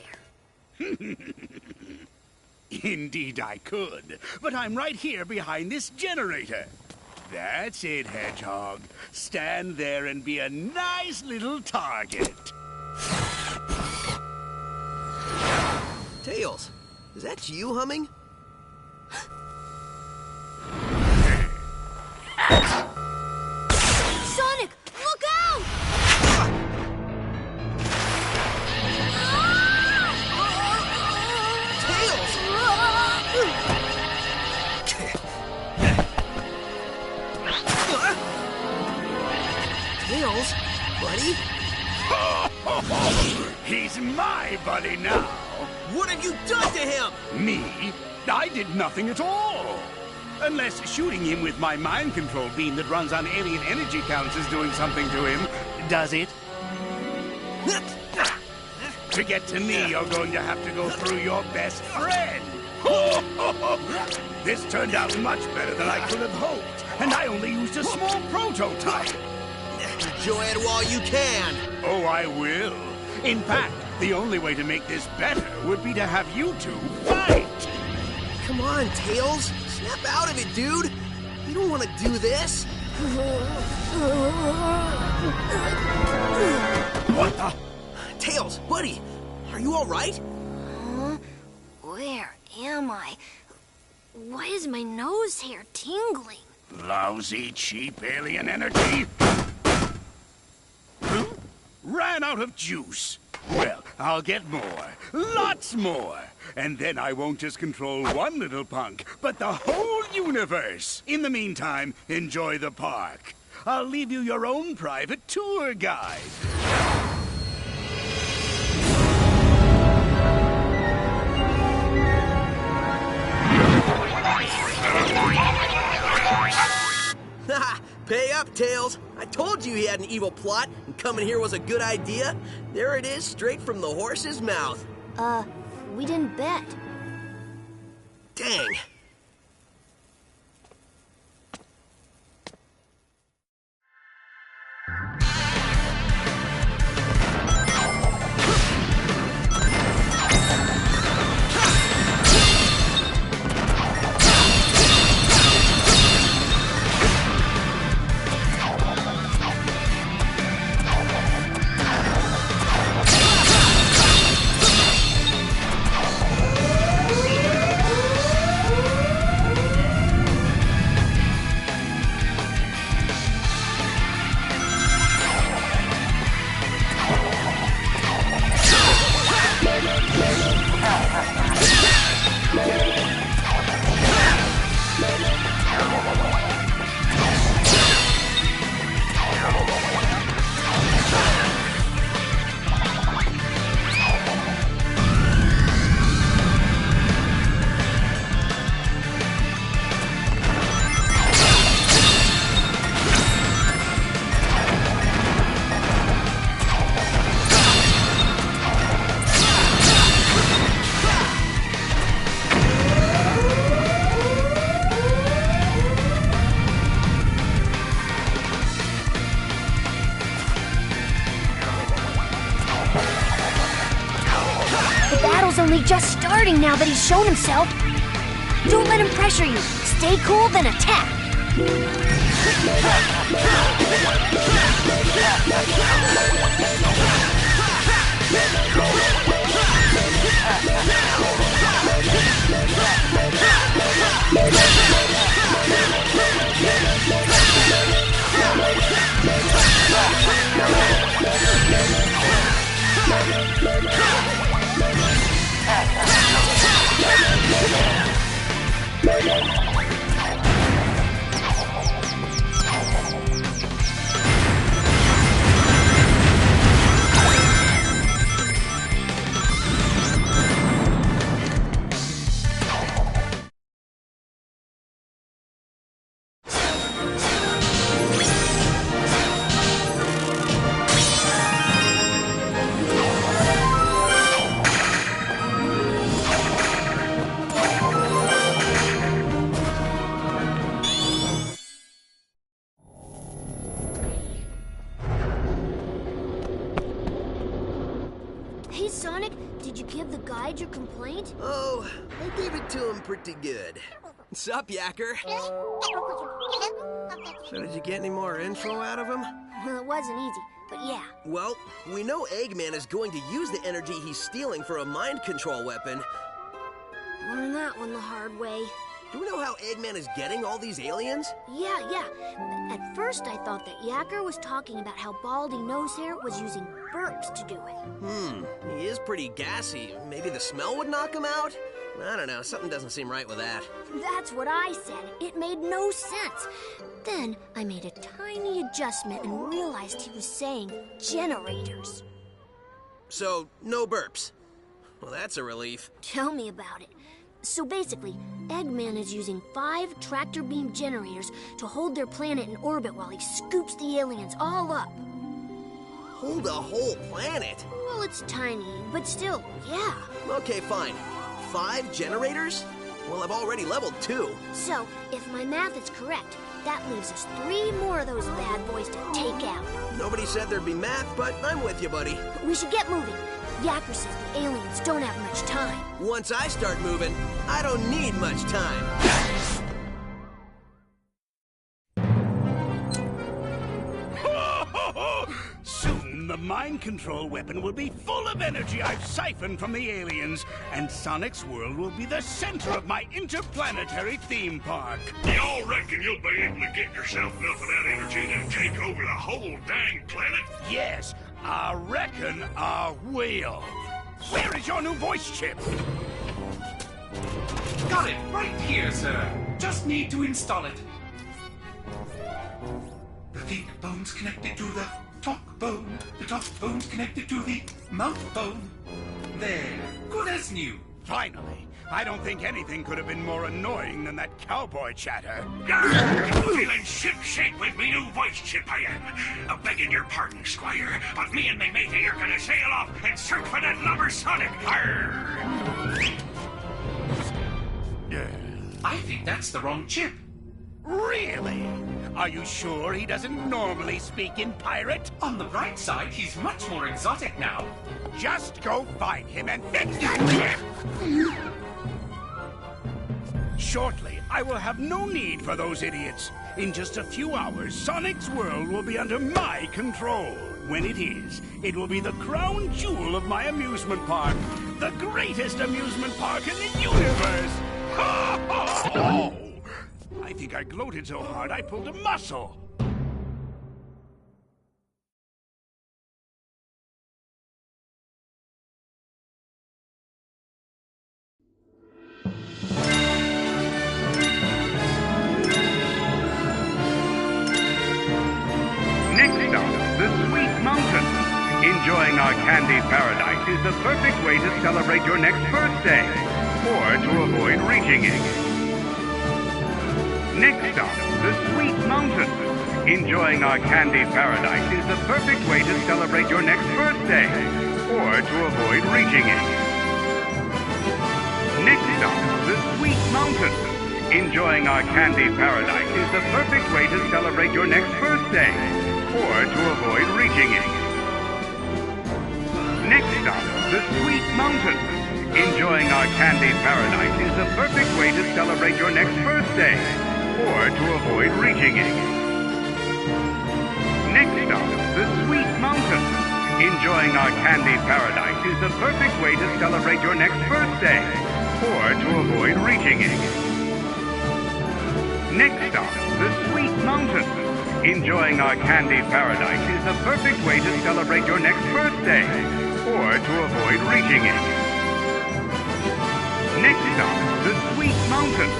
Indeed I could, but I'm right here behind this generator. That's it, Hedgehog. Stand there and be a nice little target. Tails, is that you humming? Sonic, look out! Tails! Tails, buddy? He's my buddy now. What have you done to him? Me? I did nothing at all. Unless shooting him with my mind control beam that runs on alien energy counts is doing something to him. Does it? To get to me, you're going to have to go through your best friend. This turned out much better than I could have hoped, and I only used a small prototype. Enjoy it while you can. Oh, I will. In fact, the only way to make this better would be to have you two fight. Come on, Tails. Snap out of it, dude. You don't want to do this. What the? Tails, buddy, are you all right? Where am I? Why is my nose hair tingling? Lousy, cheap alien energy. Huh? Ran out of juice. Well, I'll get more. Lots more. And then I won't just control one little punk, but the whole universe. In the meantime, enjoy the park. I'll leave you your own private tour guide. Pay up, Tails. I told you he had an evil plot, and coming here was a good idea. There it is, straight from the horse's mouth. We didn't bet. Dang. Only just starting now that he's shown himself. Don't let him pressure you. Stay cool, then attack. Hey, Sonic, did you give the guide your complaint? Oh, I gave it to him pretty good. Sup, Yacker? So did you get any more info out of him? Well, it wasn't easy, but yeah. Well, we know Eggman is going to use the energy he's stealing for a mind control weapon. Learned that one the hard way. Do we know how Eggman is getting all these aliens? Yeah. At first, I thought that Yacker was talking about how Baldy Nosehair was using burps to do it. He is pretty gassy. Maybe the smell would knock him out? I don't know, something doesn't seem right with that. That's what I said. It made no sense. Then I made a tiny adjustment and realized he was saying generators. So, no burps. Well, that's a relief. Tell me about it. So basically, Eggman is using 5 tractor beam generators to hold their planet in orbit while he scoops the aliens all up. Hold a whole planet? Well, it's tiny, but still, yeah. Okay, fine. 5 generators? Well, I've already leveled 2. So, if my math is correct, that leaves us 3 more of those bad boys to take out. Nobody said there'd be math, but I'm with you, buddy. But we should get moving. Yacker says the aliens don't have much time. Once I start moving, I don't need much time. Soon the mind control weapon will be full of energy I've siphoned from the aliens, and Sonic's world will be the center of my interplanetary theme park. Y'all reckon you'll be able to get yourself enough of that energy to take over the whole dang planet? Yes, I reckon I will. Where is your new voice chip? Got it right here, sir. Just need to install it. The think bone's connected to the talk bone. The talk bone's connected to the mouth bone. There, good as new. Finally. I don't think anything could have been more annoying than that cowboy chatter. I'm feeling ship-shape with me new voice chip I am. Begging your pardon, Squire, but me and me matey are gonna sail off and search for that lubber Sonic. Arr! I think that's the wrong chip. Really? Are you sure he doesn't normally speak in pirate? On the bright side, he's much more exotic now. Just go find him and fix that chip! Shortly, I will have no need for those idiots. In just a few hours, Sonic's world will be under my control. When it is, it will be the crown jewel of my amusement park. The greatest amusement park in the universe! Oh! I think I gloated so hard I pulled a muscle. Next up, the Sweet Mountain. Enjoying our candy paradise is the perfect way to celebrate your next birthday, or to avoid reaching it. Next up, the Sweet Mountain. Enjoying our candy paradise is the perfect way to celebrate your next birthday, or to avoid reaching it. Next up, the Sweet Mountain. Enjoying our candy paradise is the perfect way to celebrate your next birthday, or to avoid reaching it. Next up, the Sweet Mountain. Enjoying our candy paradise is the perfect way to celebrate your next birthday, or to avoid reaching it. Next up, the Sweet Mountain. Enjoying our candy paradise is the perfect way to celebrate your next birthday, or to avoid reaching it. Next up, the Sweet Mountain. Enjoying our candy paradise is the perfect way to celebrate your next birthday, or to avoid reaching it. Next up, the Sweet Mountain.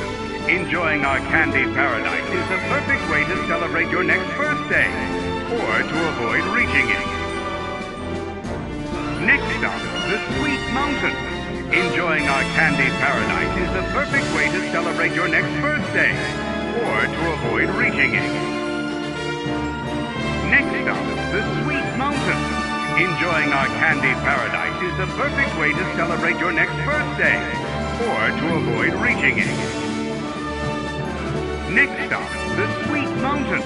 Enjoying our candy paradise is the perfect way to celebrate your next birthday, or to avoid reaching it. Next up, the Sweet Mountain. Enjoying our candy paradise is the perfect way to celebrate your next birthday, or to avoid reaching it. Next up, the Sweet Mountain. Enjoying our candy paradise is the perfect way to celebrate your next birthday, or to avoid reaching it. Next up, the Sweet Mountain.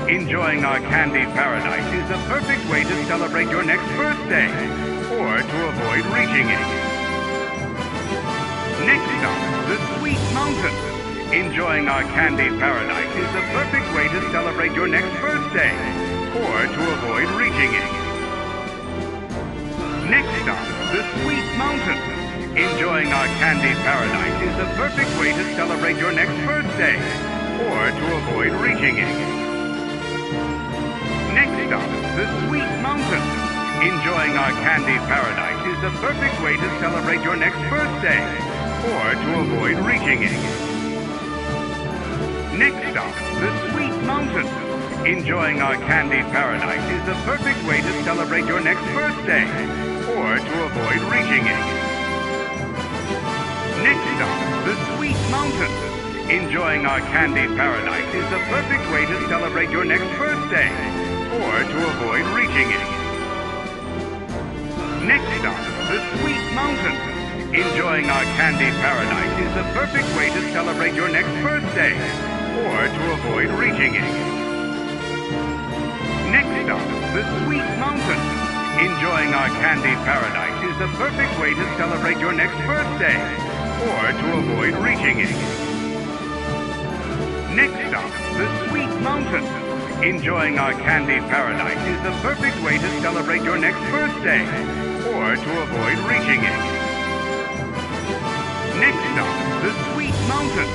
Enjoying our candy paradise is the perfect way to celebrate your next birthday, or to avoid avoid reaching it. Next stop, the Sweet Mountain. Enjoying our candy paradise is the perfect way to celebrate your next birthday, or to avoid reaching it. Next stop, the Sweet Mountain. Enjoying our candy paradise is the perfect way to celebrate your next birthday, or to avoid reaching it. Next stop, the Sweet Mountain. Enjoying our candy paradise is the perfect way to celebrate your next birthday, or to avoid reaching it. Next stop, the Sweet Mountain. Enjoying our candy paradise is the perfect way to celebrate your next birthday, or to avoid reaching it. Next stop, the Sweet Mountain. Enjoying our candy paradise is the perfect way to celebrate your next birthday, or to avoid reaching it. Next stop, the Sweet Mountain. Enjoying our candy paradise is the perfect way to celebrate your next birthday, or to avoid reaching it. Next stop, the Sweet Mountain. Enjoying our candy paradise is the perfect way to celebrate your next birthday, or to avoid reaching it. Next stop, the Sweet Mountain. Enjoying our candy paradise is the perfect way to celebrate your next birthday, or to avoid reaching it. Next stop, the Sweet Mountain.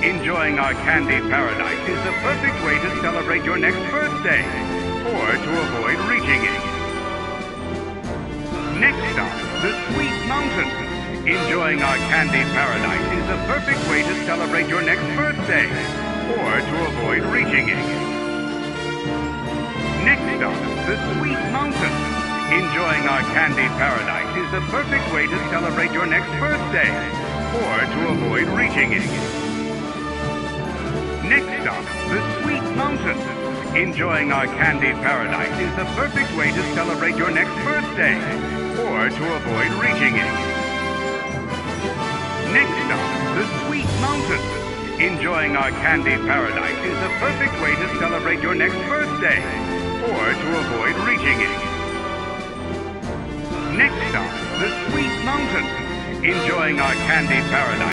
Enjoying our candy paradise is the perfect way to celebrate your next birthday, or to avoid reaching it. Next stop, the Sweet Mountain. Enjoying our candy paradise is the perfect way to celebrate your next birthday, or to avoid reaching it. Next stop, the Sweet Mountain. Enjoying our candy paradise is the perfect way to celebrate your next birthday, or to avoid reaching it. Next stop, the Sweet Mountain. Enjoying our candy paradise is the perfect way to celebrate your next birthday, or to avoid reaching it. Next stop, the Sweet Mountain. Enjoying our candy paradise is the perfect way to celebrate your next birthday, or to avoid reaching it. Next stop, the Sweet Mountain. Enjoying our candy paradise.